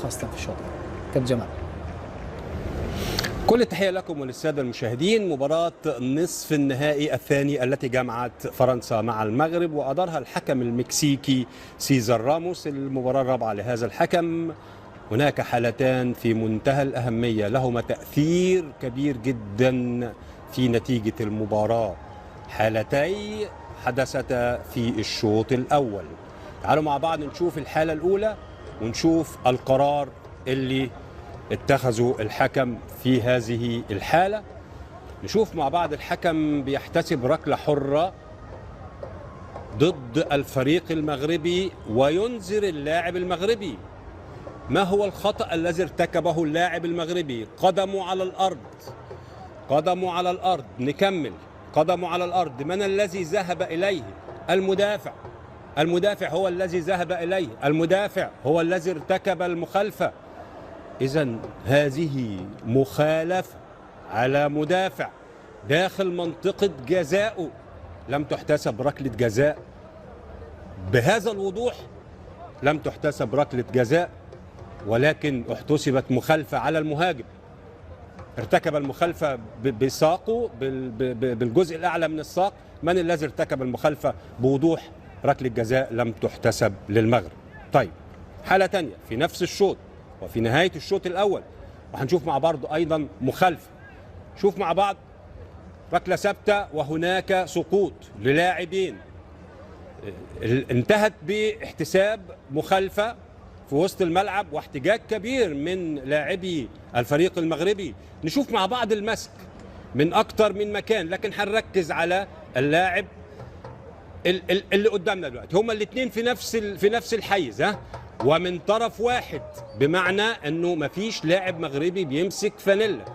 خاصة في الشوط. كابتن جمال. كل التحية لكم وللسادة المشاهدين. مباراة نصف النهائي الثاني التي جمعت فرنسا مع المغرب وأدارها الحكم المكسيكي سيزار راموس. المباراة الرابعة لهذا الحكم. هناك حالتان في منتهى الأهمية لهما تأثير كبير جدا في نتيجة المباراة، حالتي حدثتا في الشوط الأول. تعالوا مع بعض نشوف الحالة الأولى ونشوف القرار اللي اتخذوا الحكم في هذه الحالة. نشوف مع بعض الحكم بيحتسب ركلة حرة ضد الفريق المغربي وينذر اللاعب المغربي. ما هو الخطأ الذي ارتكبه اللاعب المغربي؟ قدمه على الأرض، قدمه على الأرض. نكمل. قدمه على الأرض. من الذي ذهب إليه؟ المدافع. المدافع هو الذي ذهب إليه، المدافع هو الذي ارتكب المخالفة. إذن هذه مخالفة على مدافع داخل منطقة جزاءه، لم تحتسب ركلة جزاء بهذا الوضوح، لم تحتسب ركلة جزاء، ولكن احتسبت مخالفة على المهاجم. ارتكب المخالفة بساقه، بالجزء الأعلى من الساق. من الذي ارتكب المخالفة بوضوح؟ ركلة جزاء لم تحتسب للمغرب. طيب، حالة تانية في نفس الشوط وفي نهاية الشوط الأول، وهنشوف مع بعض أيضا مخالفة. شوف مع بعض ركلة ثابتة وهناك سقوط للاعبين، انتهت باحتساب مخالفة في وسط الملعب واحتجاج كبير من لاعبي الفريق المغربي. نشوف مع بعض المسك من أكتر من مكان، لكن هنركز على اللاعب اللي قدامنا دلوقتي. هما الاثنين في نفس الحيز، ومن طرف واحد، بمعنى انه مفيش لاعب مغربي بيمسك فانيلا.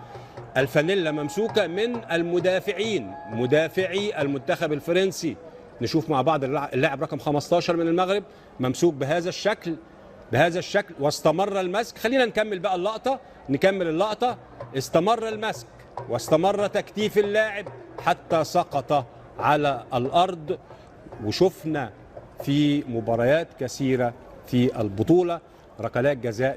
الفانيلا ممسوكه من المدافعين، مدافعي المنتخب الفرنسي. نشوف مع بعض اللاعب رقم 15 من المغرب ممسوك بهذا الشكل واستمر المسك. خلينا نكمل بقى اللقطه، نكمل اللقطه. استمر المسك واستمر تكتيف اللاعب حتى سقط على الارض. وشفنا في مباريات كثيره في البطوله ركلات جزاء